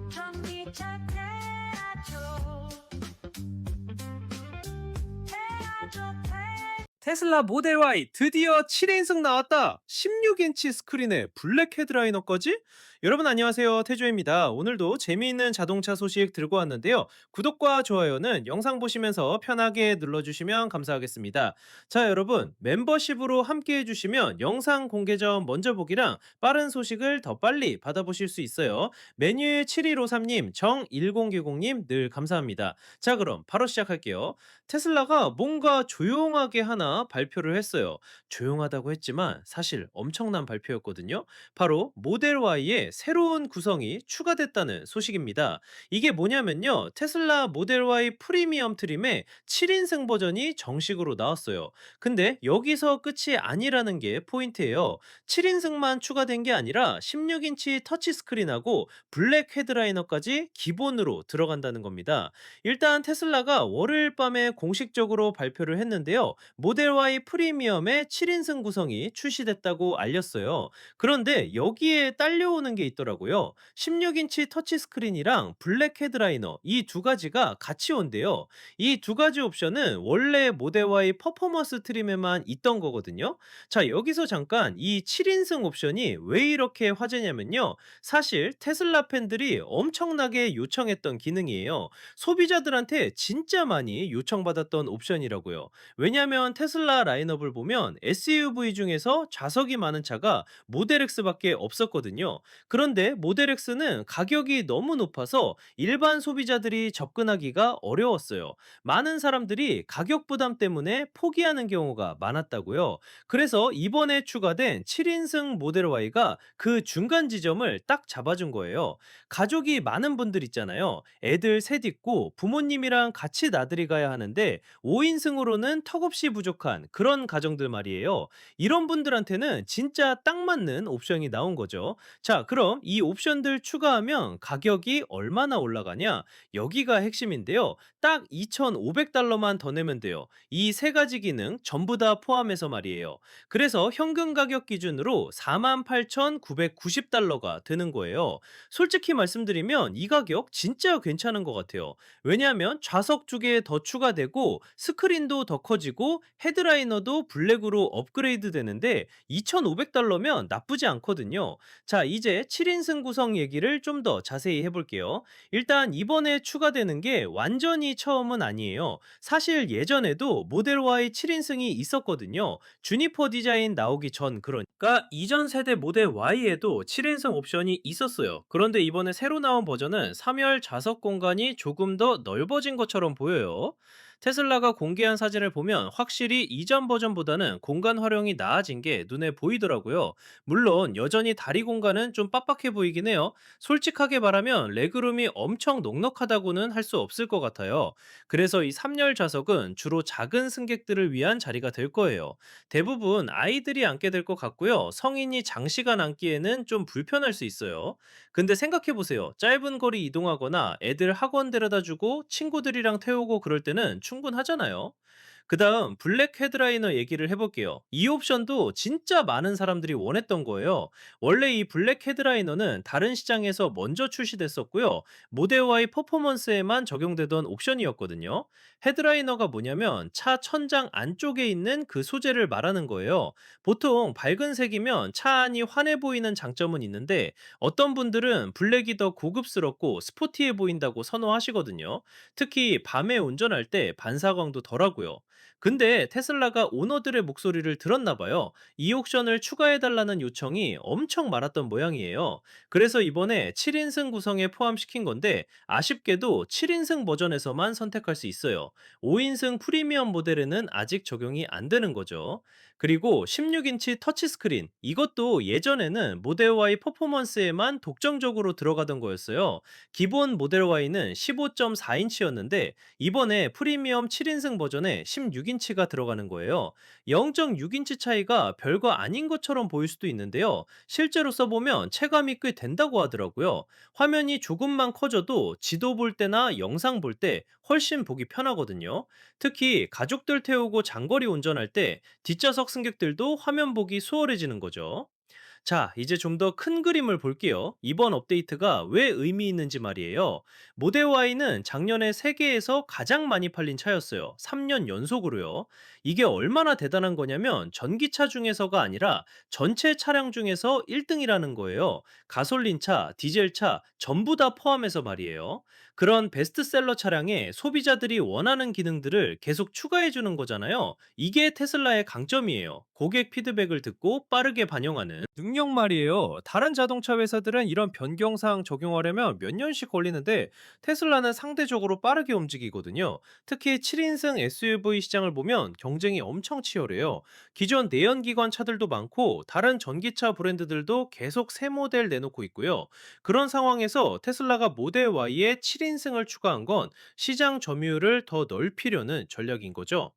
전기차태야죠. 테슬라 모델 Y 드디어 7인승 나왔다. 16인치 스크린에 블랙 헤드라이너까지? 여러분 안녕하세요. 태조입니다. 오늘도 재미있는 자동차 소식 들고 왔는데요. 구독과 좋아요는 영상 보시면서 편하게 눌러주시면 감사하겠습니다. 자, 여러분 멤버십으로 함께 해주시면 영상 공개 전 먼저 보기랑 빠른 소식을 더 빨리 받아보실 수 있어요. 메뉴의 7153님, 정1090님 늘 감사합니다. 자, 그럼 바로 시작할게요. 테슬라가 뭔가 조용하게 하나 발표를 했어요. 조용하다고 했지만 사실 엄청난 발표였거든요. 바로 모델 Y의 새로운 구성이 추가됐다는 소식입니다. 이게 뭐냐면요. 테슬라 모델 Y 프리미엄 트림의 7인승 버전이 정식으로 나왔어요. 근데 여기서 끝이 아니라는 게 포인트예요. 7인승만 추가된 게 아니라 16인치 터치 스크린하고 블랙 헤드라이너까지 기본으로 들어간다는 겁니다. 일단 테슬라가 월요일 밤에 공식적으로 발표를 했는데요. 모델 Y 프리미엄의 7인승 구성이 출시됐다고 알렸어요. 그런데 여기에 딸려오는 게 있더라고요. 16인치 터치스크린이랑 블랙 헤드라이너 이 두 가지가 같이 온대요. 이 두 가지 옵션은 원래 모델 Y 퍼포먼스 트림에만 있던 거거든요. 자, 여기서 잠깐 이 7인승 옵션이 왜 이렇게 화제냐면요. 사실 테슬라 팬들이 엄청나게 요청했던 기능이에요. 소비자들한테 진짜 많이 요청받았던 옵션이라고요. 왜냐하면 테슬라 라인업을 보면 SUV 중에서 좌석이 많은 차가 모델 X밖에 없었거든요. 그런데 모델 X는 가격이 너무 높아서 일반 소비자들이 접근하기가 어려웠어요. 많은 사람들이 가격 부담 때문에 포기하는 경우가 많았다고요. 그래서 이번에 추가된 7인승 모델 Y가 그 중간 지점을 딱 잡아준 거예요. 가족이 많은 분들 있잖아요. 애들 셋 있고 부모님이랑 같이 나들이 가야 하는데 5인승으로는 턱없이 부족한 그런 가정들 말이에요. 이런 분들한테는 진짜 딱 맞는 옵션이 나온 거죠. 자, 그럼 이 옵션들 추가하면 가격이 얼마나 올라가냐? 여기가 핵심인데요. 딱 2,500달러만 더 내면 돼요. 이 세 가지 기능 전부 다 포함해서 말이에요. 그래서 현금 가격 기준으로 48,990달러가 되는 거예요. 솔직히 말씀드리면 이 가격 진짜 괜찮은 것 같아요. 왜냐하면 좌석 두 개 더 추가되고 스크린도 더 커지고 헤드라이너도 블랙으로 업그레이드 되는데 2,500달러면 나쁘지 않거든요. 자, 이제 7인승 구성 얘기를 좀 더 자세히 해볼게요. 일단 이번에 추가되는 게 완전히 처음은 아니에요. 사실 예전에도 모델 Y 7인승이 있었거든요. 주니퍼 디자인 나오기 전, 그러니까 이전 세대 모델 Y에도 7인승 옵션이 있었어요. 그런데 이번에 새로 나온 버전은 3열 좌석 공간이 조금 더 넓어진 것처럼 보여요. 테슬라가 공개한 사진을 보면 확실히 이전 버전보다는 공간 활용이 나아진 게 눈에 보이더라고요. 물론 여전히 다리 공간은 좀 빡빡해 보이긴 해요. 솔직하게 말하면 레그룸이 엄청 넉넉하다고는 할 수 없을 것 같아요. 그래서 이 3열 좌석은 주로 작은 승객들을 위한 자리가 될 거예요. 대부분 아이들이 앉게 될 것 같고요. 성인이 장시간 앉기에는 좀 불편할 수 있어요. 근데 생각해 보세요. 짧은 거리 이동하거나 애들 학원 데려다 주고 친구들이랑 태우고 그럴 때는 충분하잖아요. 그 다음 블랙 헤드라이너 얘기를 해볼게요. 이 옵션도 진짜 많은 사람들이 원했던 거예요. 원래 이 블랙 헤드라이너는 다른 시장에서 먼저 출시됐었고요. 모델 Y 퍼포먼스에만 적용되던 옵션이었거든요. 헤드라이너가 뭐냐면 차 천장 안쪽에 있는 그 소재를 말하는 거예요. 보통 밝은 색이면 차 안이 환해 보이는 장점은 있는데 어떤 분들은 블랙이 더 고급스럽고 스포티해 보인다고 선호하시거든요. 특히 밤에 운전할 때 반사광도 덜하고요. 근데 테슬라가 오너들의 목소리를 들었나 봐요. 이 옵션을 추가해달라는 요청이 엄청 많았던 모양이에요. 그래서 이번에 7인승 구성에 포함시킨 건데 아쉽게도 7인승 버전에서만 선택할 수 있어요. 5인승 프리미엄 모델에는 아직 적용이 안 되는 거죠. 그리고 16인치 터치스크린, 이것도 예전에는 모델 Y 퍼포먼스에만 독점적으로 들어가던 거였어요. 기본 모델 Y는 15.4인치였는데 이번에 프리미엄 7인승 버전에 16인치가 들어가는 거예요. 0.6인치 차이가 별거 아닌 것처럼 보일 수도 있는데요. 실제로 써보면 체감이 꽤 된다고 하더라고요. 화면이 조금만 커져도 지도 볼 때나 영상 볼 때 훨씬 보기 편하거든요. 특히 가족들 태우고 장거리 운전할 때 뒷좌석 승객들도 화면 보기 수월해지는 거죠. 자, 이제 좀 더 큰 그림을 볼게요. 이번 업데이트가 왜 의미 있는지 말이에요. 모델 Y는 작년에 세계에서 가장 많이 팔린 차였어요. 3년 연속으로요. 이게 얼마나 대단한 거냐면 전기차 중에서가 아니라 전체 차량 중에서 1등이라는 거예요. 가솔린차, 디젤차 전부 다 포함해서 말이에요. 그런 베스트셀러 차량에 소비자들이 원하는 기능들을 계속 추가해 주는 거잖아요. 이게 테슬라의 강점이에요. 고객 피드백을 듣고 빠르게 반영하는 능력 말이에요. 다른 자동차 회사들은 이런 변경사항 적용하려면 몇 년씩 걸리는데 테슬라는 상대적으로 빠르게 움직이거든요. 특히 7인승 SUV 시장을 보면 경쟁이 엄청 치열해요. 기존 내연기관 차들도 많고 다른 전기차 브랜드들도 계속 새 모델 내놓고 있고요. 그런 상황에서 테슬라가 모델 Y에 7인승을 추가한 건 시장 점유율을 더 넓히려는 전략인 거죠.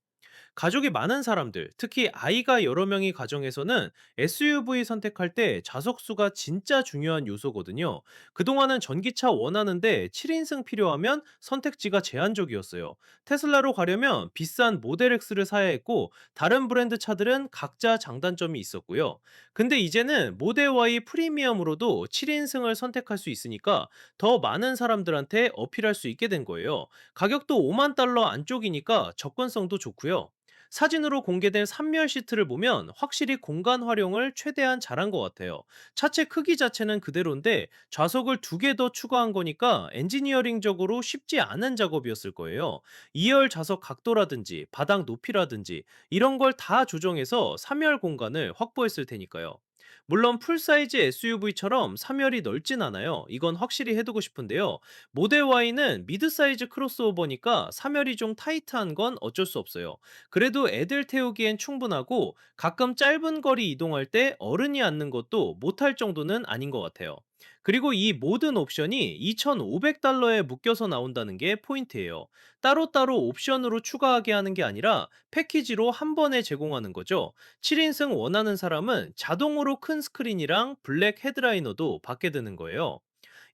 가족이 많은 사람들, 특히 아이가 여러 명이 가정에서는 SUV 선택할 때 좌석수가 진짜 중요한 요소거든요. 그동안은 전기차 원하는데 7인승 필요하면 선택지가 제한적이었어요. 테슬라로 가려면 비싼 모델 X를 사야 했고, 다른 브랜드 차들은 각자 장단점이 있었고요. 근데 이제는 모델 Y 프리미엄으로도 7인승을 선택할 수 있으니까 더 많은 사람들한테 어필할 수 있게 된 거예요. 가격도 5만 달러 안쪽이니까 접근성도 좋고요. 사진으로 공개된 3열 시트를 보면 확실히 공간 활용을 최대한 잘한 것 같아요. 차체 크기 자체는 그대로인데 좌석을 2개 더 추가한 거니까 엔지니어링적으로 쉽지 않은 작업이었을 거예요. 2열 좌석 각도라든지 바닥 높이라든지 이런 걸 다 조정해서 3열 공간을 확보했을 테니까요. 물론 풀사이즈 SUV처럼 3열이 넓진 않아요. 이건 확실히 해두고 싶은데요. 모델 Y는 미드사이즈 크로스오버니까 3열이 좀 타이트한 건 어쩔 수 없어요. 그래도 애들 태우기엔 충분하고 가끔 짧은 거리 이동할 때 어른이 앉는 것도 못할 정도는 아닌 것 같아요. 그리고 이 모든 옵션이 2,500달러에 묶여서 나온다는 게 포인트예요. 따로따로 옵션으로 추가하게 하는 게 아니라 패키지로 한 번에 제공하는 거죠. 7인승 원하는 사람은 자동으로 큰 스크린이랑 블랙 헤드라이너도 받게 되는 거예요.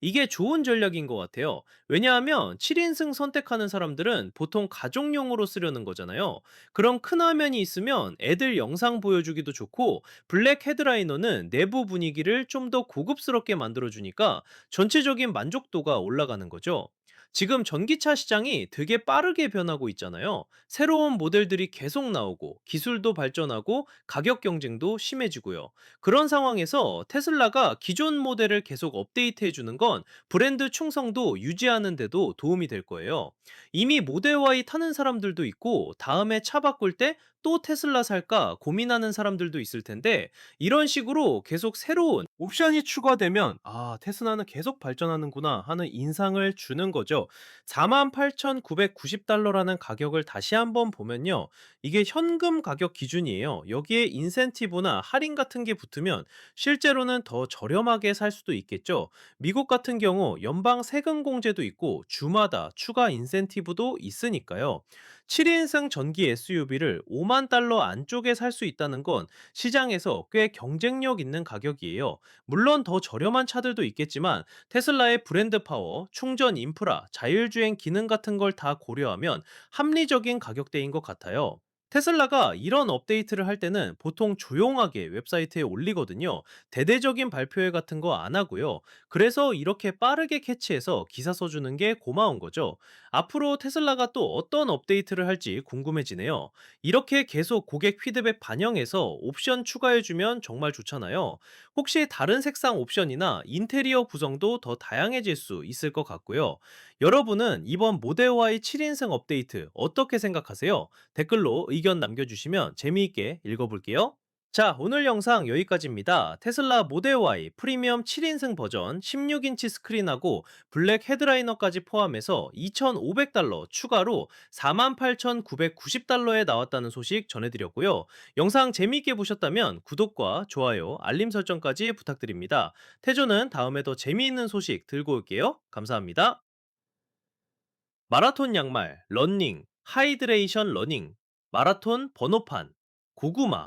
이게 좋은 전략인 것 같아요. 왜냐하면 7인승 선택하는 사람들은 보통 가족용으로 쓰려는 거잖아요. 그럼 큰 화면이 있으면 애들 영상 보여주기도 좋고, 블랙 헤드라이너는 내부 분위기를 좀 더 고급스럽게 만들어주니까 전체적인 만족도가 올라가는 거죠. 지금 전기차 시장이 되게 빠르게 변하고 있잖아요. 새로운 모델들이 계속 나오고 기술도 발전하고 가격 경쟁도 심해지고요. 그런 상황에서 테슬라가 기존 모델을 계속 업데이트해 주는 건 브랜드 충성도 유지하는 데도 도움이 될 거예요. 이미 모델 Y 타는 사람들도 있고 다음에 차 바꿀 때 또 테슬라 살까 고민하는 사람들도 있을 텐데, 이런 식으로 계속 새로운 옵션이 추가되면 테슬라는 계속 발전하는구나 하는 인상을 주는 거죠. 48,990달러라는 가격을 다시 한번 보면요. 이게 현금 가격 기준이에요. 여기에 인센티브나 할인 같은 게 붙으면 실제로는 더 저렴하게 살 수도 있겠죠. 미국 같은 경우 연방 세금 공제도 있고 주마다 추가 인센티브도 있으니까요. 7인승 전기 SUV를 5만 달러 안쪽에 살 수 있다는 건 시장에서 꽤 경쟁력 있는 가격이에요. 물론 더 저렴한 차들도 있겠지만 테슬라의 브랜드 파워, 충전 인프라, 자율주행 기능 같은 걸 다 고려하면 합리적인 가격대인 것 같아요. 테슬라가 이런 업데이트를 할 때는 보통 조용하게 웹사이트에 올리거든요. 대대적인 발표회 같은 거 안 하고요. 그래서 이렇게 빠르게 캐치해서 기사 써주는 게 고마운 거죠. 앞으로 테슬라가 또 어떤 업데이트를 할지 궁금해지네요. 이렇게 계속 고객 피드백 반영해서 옵션 추가해주면 정말 좋잖아요. 혹시 다른 색상 옵션이나 인테리어 구성도 더 다양해질 수 있을 것 같고요. 여러분은 이번 모델 Y 7인승 업데이트 어떻게 생각하세요? 댓글로 의견 남겨주시면 재미있게 읽어볼게요. 자, 오늘 영상 여기까지입니다. 테슬라 모델 Y 프리미엄 7인승 버전 16인치 스크린하고 블랙 헤드라이너까지 포함해서 2,500달러 추가로 48,990달러에 나왔다는 소식 전해드렸고요. 영상 재미있게 보셨다면 구독과 좋아요, 알림 설정까지 부탁드립니다. 태조는 다음에 더 재미있는 소식 들고 올게요. 감사합니다. 마라톤 양말, 러닝, 하이드레이션 러닝, 마라톤 번호판, 고구마,